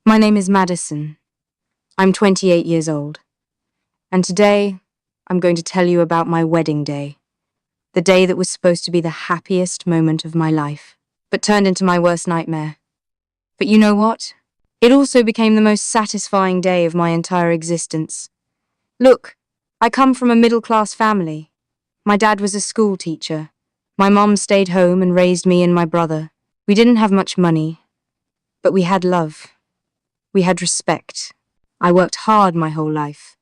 My name is Madison. I'm 28 years old. And today, I'm going to tell you about my wedding day. The day that was supposed to be the happiest moment of my life, but turned into my worst nightmare. But you know what? It also became the most satisfying day of my entire existence. Look, I come from a middle-class family. My dad was a school teacher. My mom stayed home and raised me and my brother. We didn't have much money, but we had love. We had respect. I worked hard my whole life,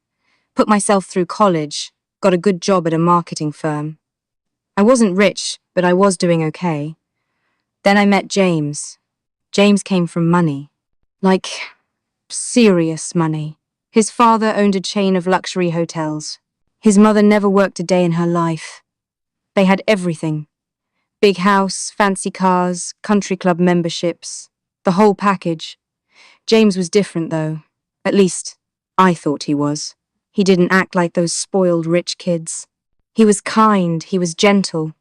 put myself through college, got a good job at a marketing firm. I wasn't rich, but I was doing okay. Then I met James. James came from money. Like, serious money. His father owned a chain of luxury hotels. His mother never worked a day in her life. They had everything. Big house, fancy cars, country club memberships, the whole package. James was different, though. At least, I thought he was. He didn't act like those spoiled rich kids. He was kind, he was gentle.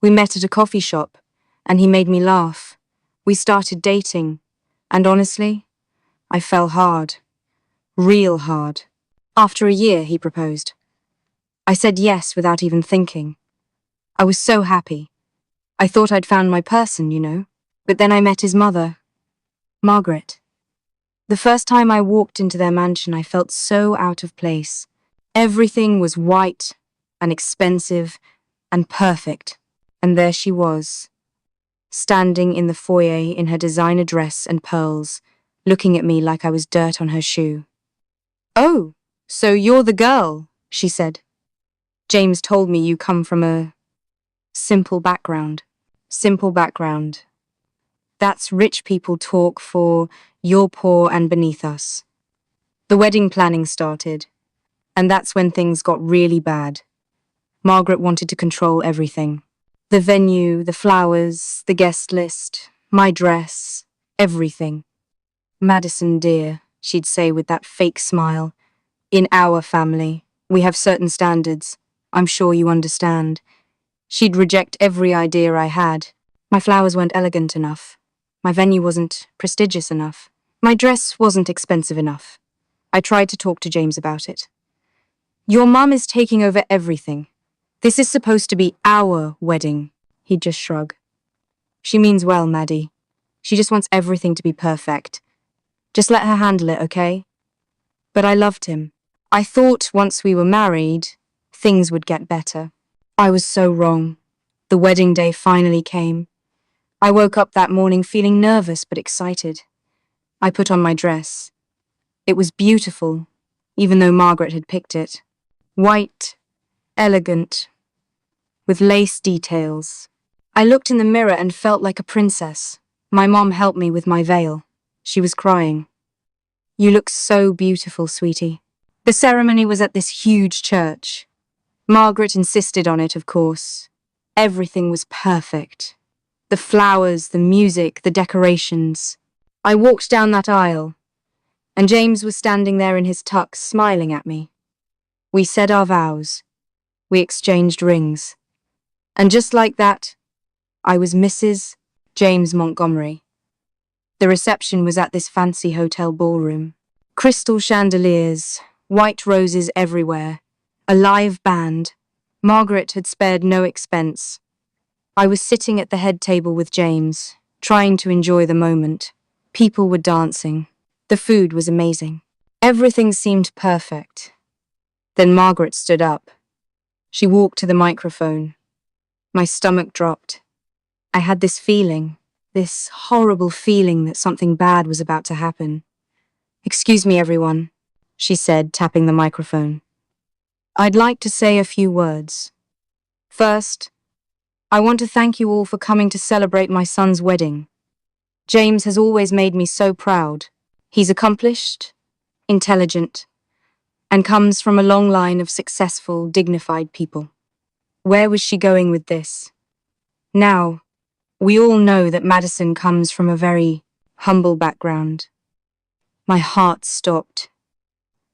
We met at a coffee shop, and he made me laugh. We started dating, and honestly, I fell hard. Real hard. After a year, he proposed. I said yes without even thinking. I was so happy. I thought I'd found my person, you know. But then I met his mother, Margaret. The first time I walked into their mansion, I felt so out of place. Everything was white and expensive and perfect. And there she was, standing in the foyer in her designer dress and pearls, looking at me like I was dirt on her shoe. "Oh, so you're the girl," she said. "James told me you come from a simple background." Simple background. That's rich people talk for you're poor and beneath us. The wedding planning started, and that's when things got really bad. Margaret wanted to control everything. The venue, the flowers, the guest list, my dress, everything. "Madison, dear," she'd say with that fake smile, "in our family, we have certain standards. I'm sure you understand." She'd reject every idea I had. My flowers weren't elegant enough. My venue wasn't prestigious enough. My dress wasn't expensive enough. I tried to talk to James about it. "Your mum is taking over everything. This is supposed to be our wedding," he'd just shrug. "She means well, Maddie. She just wants everything to be perfect. Just let her handle it, okay?" But I loved him. I thought once we were married, things would get better. I was so wrong. The wedding day finally came. I woke up that morning feeling nervous but excited. I put on my dress. It was beautiful, even though Margaret had picked it. White, elegant, with lace details. I looked in the mirror and felt like a princess. My mom helped me with my veil. She was crying. "You look so beautiful, sweetie." The ceremony was at this huge church. Margaret insisted on it, of course. Everything was perfect. The flowers, the music, the decorations. I walked down that aisle, and James was standing there in his tux, smiling at me. We said our vows. We exchanged rings. And just like that, I was Mrs. James Montgomery. The reception was at this fancy hotel ballroom. Crystal chandeliers, white roses everywhere, a live band. Margaret had spared no expense. I was sitting at the head table with James, trying to enjoy the moment. People were dancing. The food was amazing. Everything seemed perfect. Then Margaret stood up. She walked to the microphone. My stomach dropped. I had this feeling, this horrible feeling that something bad was about to happen. "Excuse me, everyone," she said, tapping the microphone. "I'd like to say a few words. First, I want to thank you all for coming to celebrate my son's wedding. James has always made me so proud. He's accomplished, intelligent, and comes from a long line of successful, dignified people." Where was she going with this? Now, we all know that Madison comes from a very humble background. My heart stopped.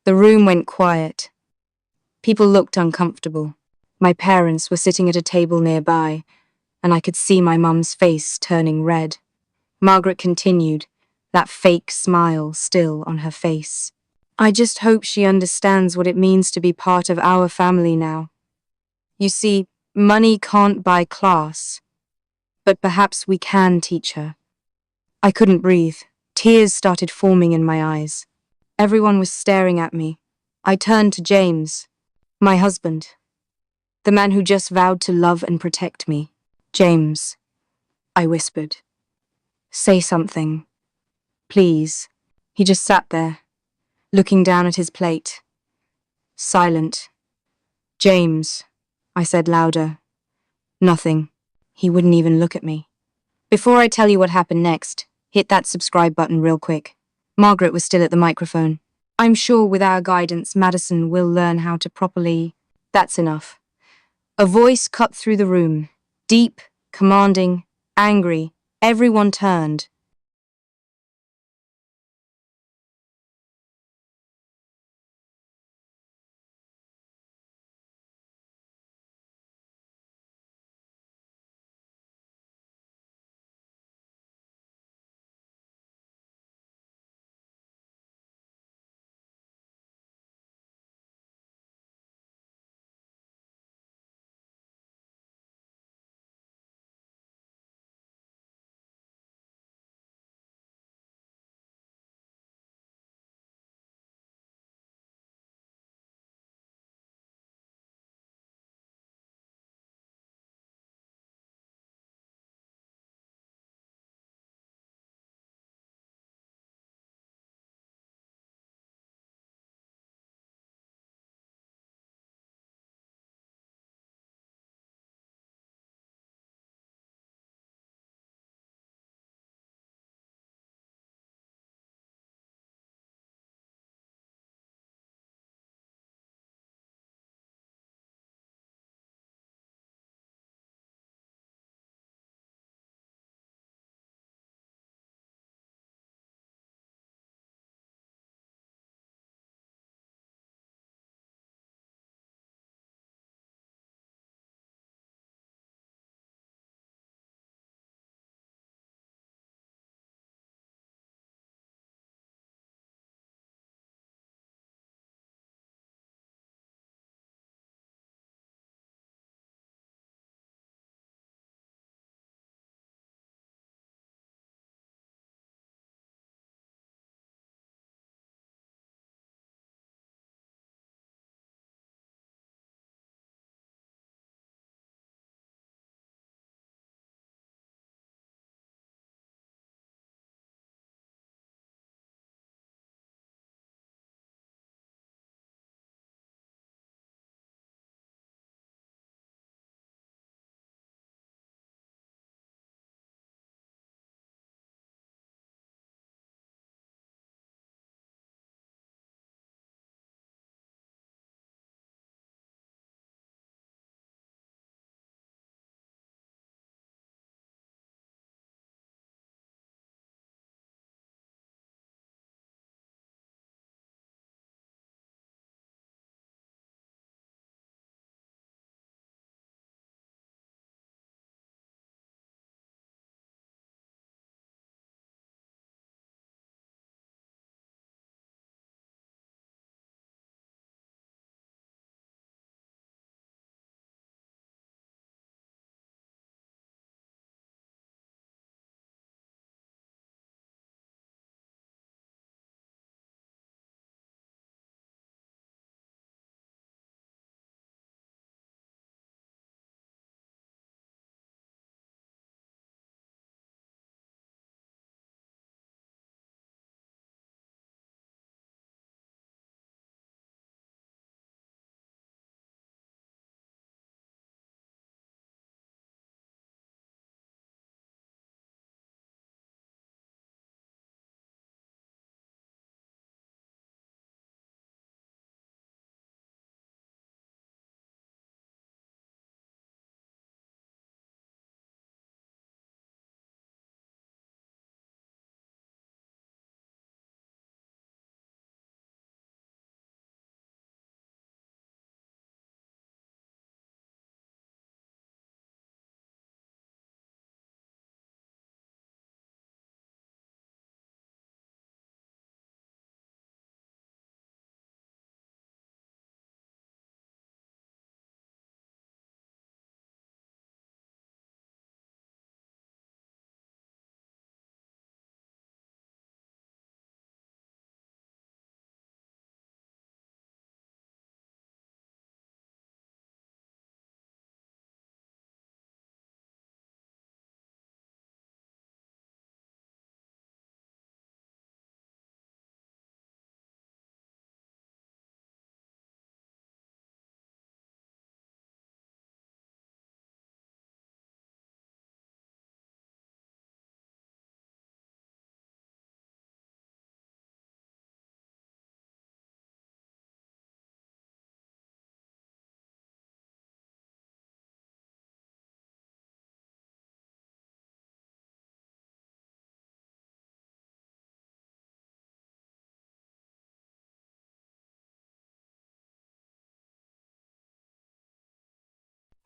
The room went quiet. People looked uncomfortable. My parents were sitting at a table nearby, and I could see my mum's face turning red. Margaret continued, that fake smile still on her face. I just hope she understands what it means to be part of our family now. You see, money can't buy class, but perhaps we can teach her. I couldn't breathe. Tears started forming in my eyes. Everyone was staring at me. I turned to James, my husband, the man who just vowed to love and protect me. James, I whispered. Say something, please. He just sat there, looking down at his plate. Silent. James, I said louder. Nothing. He wouldn't even look at me. Before I tell you what happened next, hit that subscribe button real quick. Margaret was still at the microphone. I'm sure with our guidance, Madison will learn how to properly... That's enough. A voice cut through the room. Deep, commanding, angry. Everyone turned.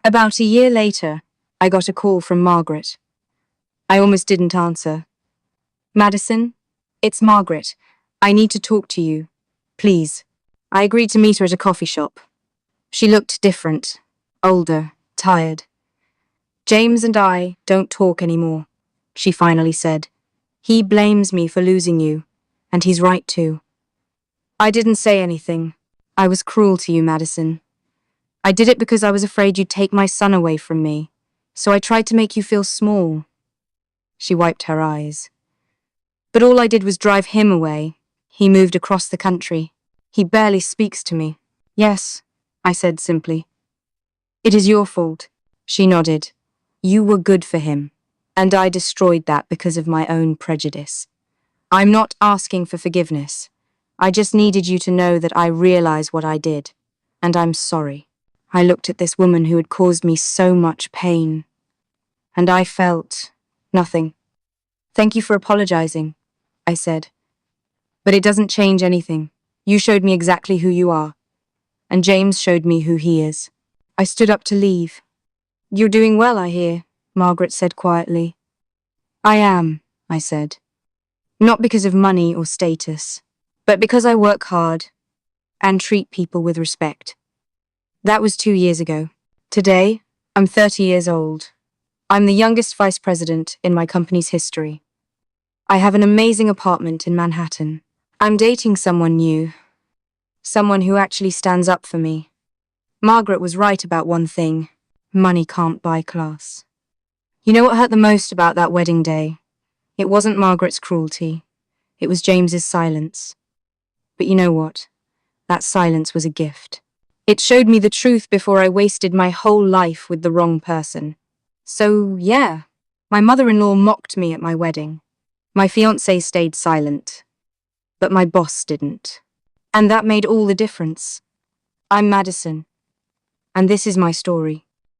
About a year later, I got a call from Margaret. I almost didn't answer. Madison, it's Margaret. I need to talk to you. Please. I agreed to meet her at a coffee shop. She looked different, older, tired. James and I don't talk anymore, she finally said. He blames me for losing you, and he's right too. I didn't say anything. I was cruel to you, Madison. I did it because I was afraid you'd take my son away from me, so I tried to make you feel small. She wiped her eyes. But all I did was drive him away. He moved across the country. He barely speaks to me. Yes, I said simply. It is your fault. She nodded. You were good for him, and I destroyed that because of my own prejudice. I'm not asking for forgiveness. I just needed you to know that I realize what I did, and I'm sorry. I looked at this woman who had caused me so much pain, and I felt nothing. Thank you for apologizing, I said. But it doesn't change anything. You showed me exactly who you are, and James showed me who he is. I stood up to leave. You're doing well, I hear, Margaret said quietly. I am, I said. Not because of money or status, but because I work hard and treat people with respect. That was 2 years ago. Today, I'm 30 years old. I'm the youngest vice president in my company's history. I have an amazing apartment in Manhattan. I'm dating someone new, someone who actually stands up for me. Margaret was right about one thing. Money can't buy class. You know what hurt the most about that wedding day? It wasn't Margaret's cruelty. It was James's silence. But you know what? That silence was a gift. It showed me the truth before I wasted my whole life with the wrong person. So, yeah, my mother-in-law mocked me at my wedding. My fiancé stayed silent, but my boss didn't. And that made all the difference. I'm Madison, and this is my story.